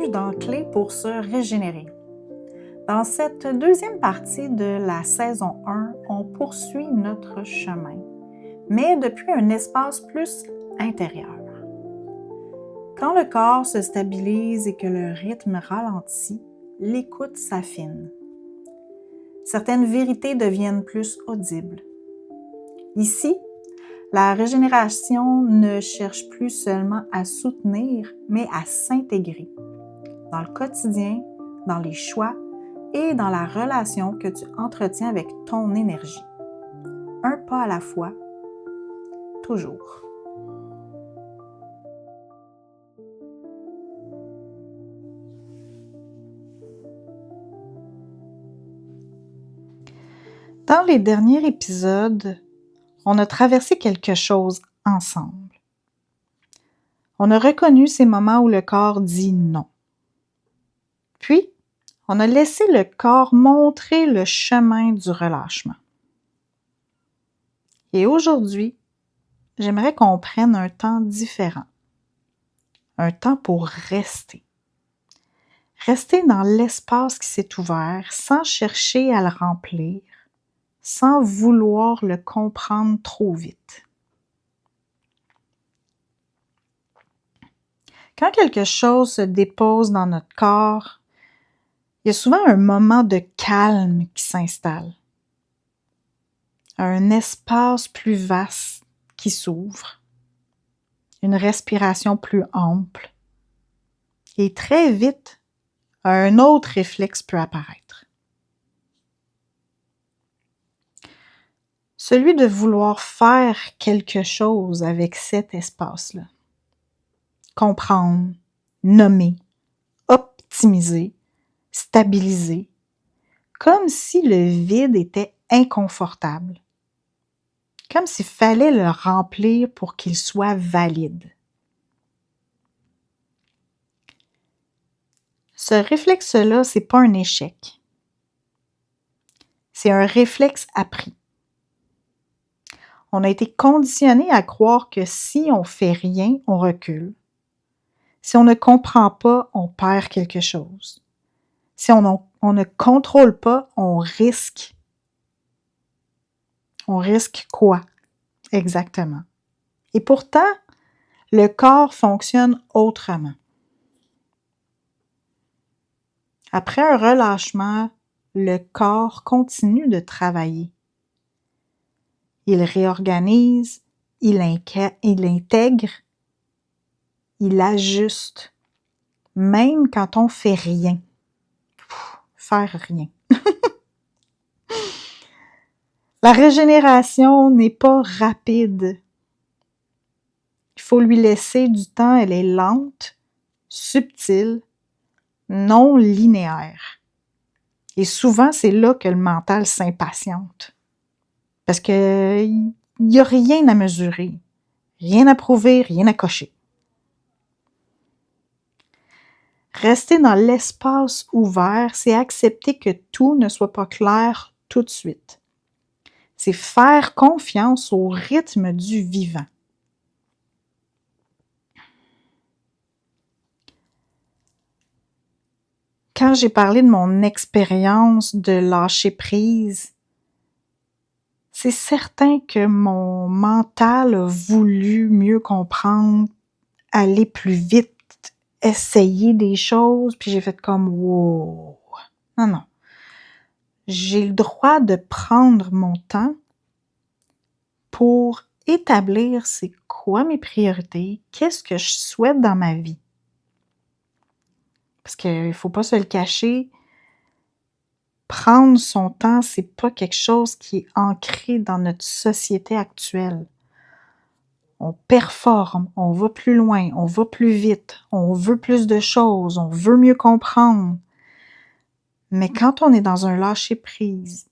bienvenue dans Clé pour se régénérer. Dans cette deuxième partie de la saison 1, on poursuit notre chemin, mais depuis un espace plus intérieur. Quand le corps se stabilise et que le rythme ralentit, l'écoute s'affine. Certaines vérités deviennent plus audibles. Ici, la régénération ne cherche plus seulement à soutenir, mais à s'intégrer dans le quotidien, dans les choix et dans la relation que tu entretiens avec ton énergie. Un pas à la fois, toujours. Dans les derniers épisodes, on a traversé quelque chose ensemble. On a reconnu ces moments où le corps dit non. Puis, on a laissé le corps montrer le chemin du relâchement. Et aujourd'hui, j'aimerais qu'on prenne un temps différent. Un temps pour rester. Rester dans l'espace qui s'est ouvert sans chercher à le remplir, sans vouloir le comprendre trop vite. Quand quelque chose se dépose dans notre corps, il y a souvent un moment de calme qui s'installe. Un espace plus vaste qui s'ouvre. Une respiration plus ample. Et très vite, un autre réflexe peut apparaître. Celui de vouloir faire quelque chose avec cet espace-là. Comprendre, nommer, optimiser, stabiliser, comme si le vide était inconfortable, comme s'il fallait le remplir pour qu'il soit valide. Ce réflexe-là, c'est pas un échec. C'est un réflexe appris. On a été conditionné à croire que si on fait rien, on recule. Si on ne comprend pas, on perd quelque chose. Si on ne contrôle pas, on risque. On risque quoi? Exactement. Et pourtant, le corps fonctionne autrement. Après un relâchement, le corps continue de travailler. Il réorganise, il intègre, il ajuste, même quand on fait rien. Faire rien. La régénération n'est pas rapide. Il faut lui laisser du temps, elle est lente, subtile, non linéaire. Et souvent, c'est là que le mental s'impatiente. Parce qu'il n'y a rien à mesurer, rien à prouver, rien à cocher. Rester dans l'espace ouvert, c'est accepter que tout ne soit pas clair tout de suite. C'est faire confiance au rythme du vivant. Quand j'ai parlé de mon expérience de lâcher prise, c'est certain que mon mental a voulu mieux comprendre, aller plus vite, essayer des choses, puis j'ai fait comme « wow ». Non. J'ai le droit de prendre mon temps pour établir c'est quoi mes priorités, qu'est-ce que je souhaite dans ma vie. Parce qu'il ne faut pas se le cacher, prendre son temps, c'est pas quelque chose qui est ancré dans notre société actuelle. On performe, on va plus loin, on va plus vite, on veut plus de choses, on veut mieux comprendre. Mais quand on est dans un lâcher-prise,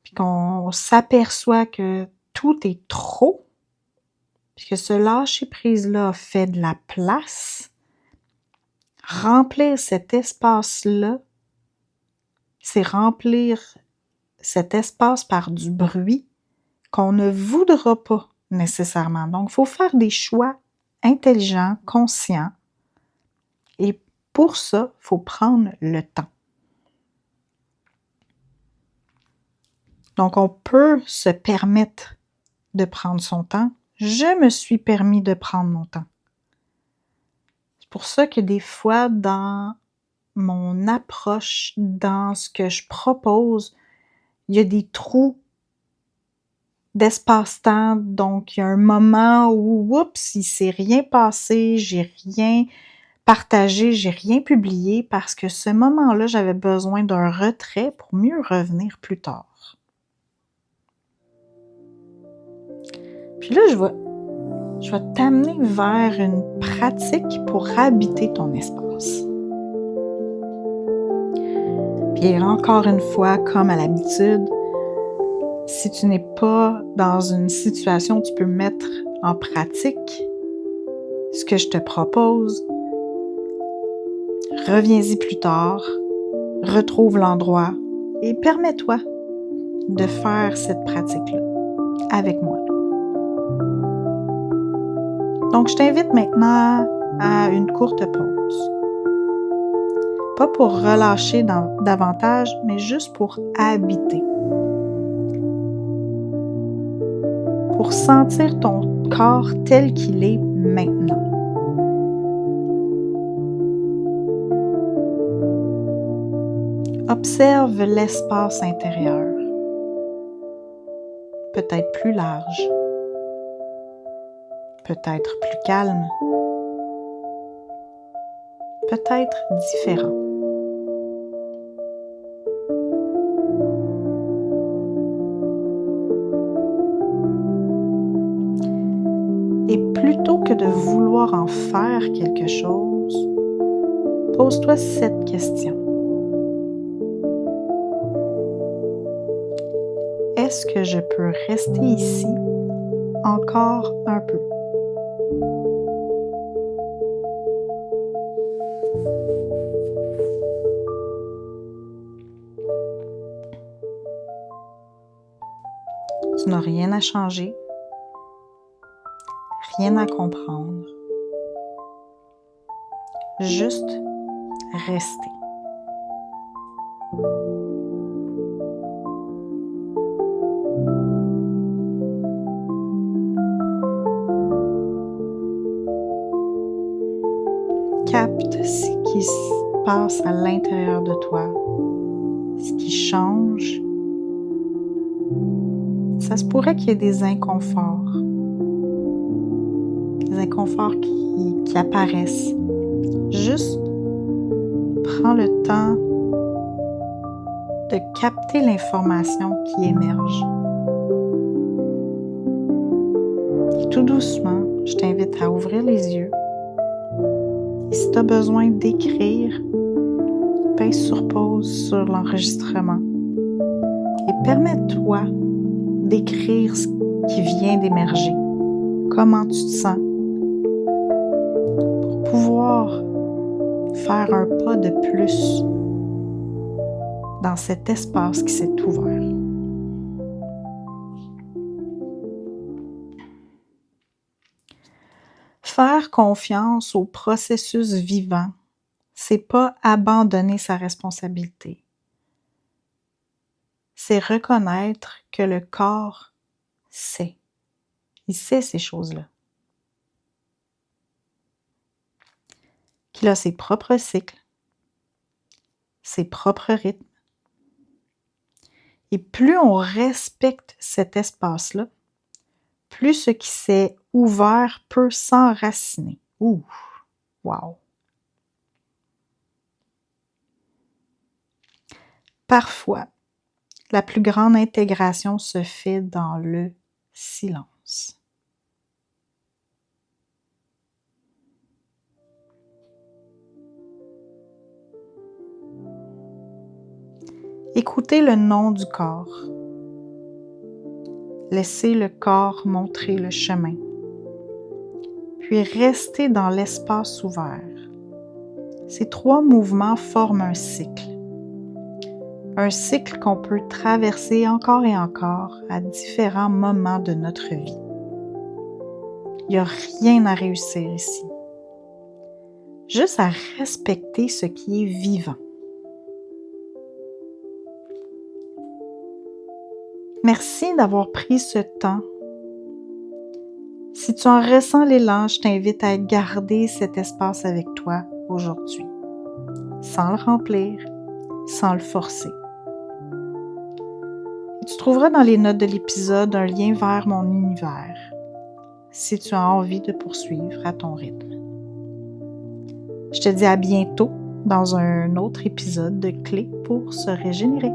puis qu'on s'aperçoit que tout est trop, puis que ce lâcher-prise-là fait de la place, remplir cet espace-là, c'est remplir cet espace par du bruit qu'on ne voudra pas nécessairement. Donc, il faut faire des choix intelligents, conscients, et Pour ça, il faut prendre le temps. Donc, on peut se permettre de prendre son temps. Je me suis permis de prendre mon temps. C'est pour ça que des fois, dans mon approche, dans ce que je propose, il y a des trous d'espace-temps. Donc, il y a un moment où, oups, il s'est rien passé, j'ai rien partagé, j'ai rien publié parce que ce moment-là, j'avais besoin d'un retrait pour mieux revenir plus tard. Puis là, je vais t'amener vers une pratique pour habiter ton espace. Puis encore une fois, comme à l'habitude, si tu n'es pas dans une situation où tu peux mettre en pratique ce que je te propose, reviens-y plus tard, retrouve l'endroit et permets-toi de faire cette pratique-là avec moi. Donc, je t'invite maintenant à une courte pause. Pas pour relâcher davantage, mais juste pour habiter. Pour sentir ton corps tel qu'il est maintenant. Observe l'espace intérieur. Peut-être plus large. Peut-être plus calme. Peut-être différent. Et plutôt que de vouloir en faire quelque chose, pose-toi cette question. Est-ce que je peux rester ici encore un peu? Tu n'as rien à changer, rien à comprendre, juste rester. Capte ce qui se passe à l'intérieur de toi, ce qui change. Ça se pourrait qu'il y ait des inconforts qui apparaissent. Juste prends le temps de capter l'information qui émerge. Et tout doucement, je t'invite à ouvrir les yeux. Et si tu as besoin d'écrire, pèse sur pause sur l'enregistrement et permets-toi d'écrire ce qui vient d'émerger, comment tu te sens, pour pouvoir faire un pas de plus dans cet espace qui s'est ouvert. Faire confiance au processus vivant, c'est pas abandonner sa responsabilité. C'est reconnaître que le corps sait. Il sait ces choses-là. Qu'il a ses propres cycles, ses propres rythmes. Et plus on respecte cet espace-là, plus ce qui s'est ouvert peut s'enraciner. Ouh! Wow! Parfois, la plus grande intégration se fait dans le silence. Écoutez le nom du corps. Laissez le corps montrer le chemin. Puis restez dans l'espace ouvert. Ces 3 mouvements forment un cycle. Un cycle qu'on peut traverser encore et encore à différents moments de notre vie. Il n'y a rien à réussir ici. juste à respecter ce qui est vivant. Merci d'avoir pris ce temps. Si tu en ressens l'élan, je t'invite à garder cet espace avec toi aujourd'hui, sans le remplir, sans le forcer. Et tu trouveras dans les notes de l'épisode un lien vers mon univers, si tu as envie de poursuivre à ton rythme. Je te dis à bientôt dans un autre épisode de Clés pour se régénérer.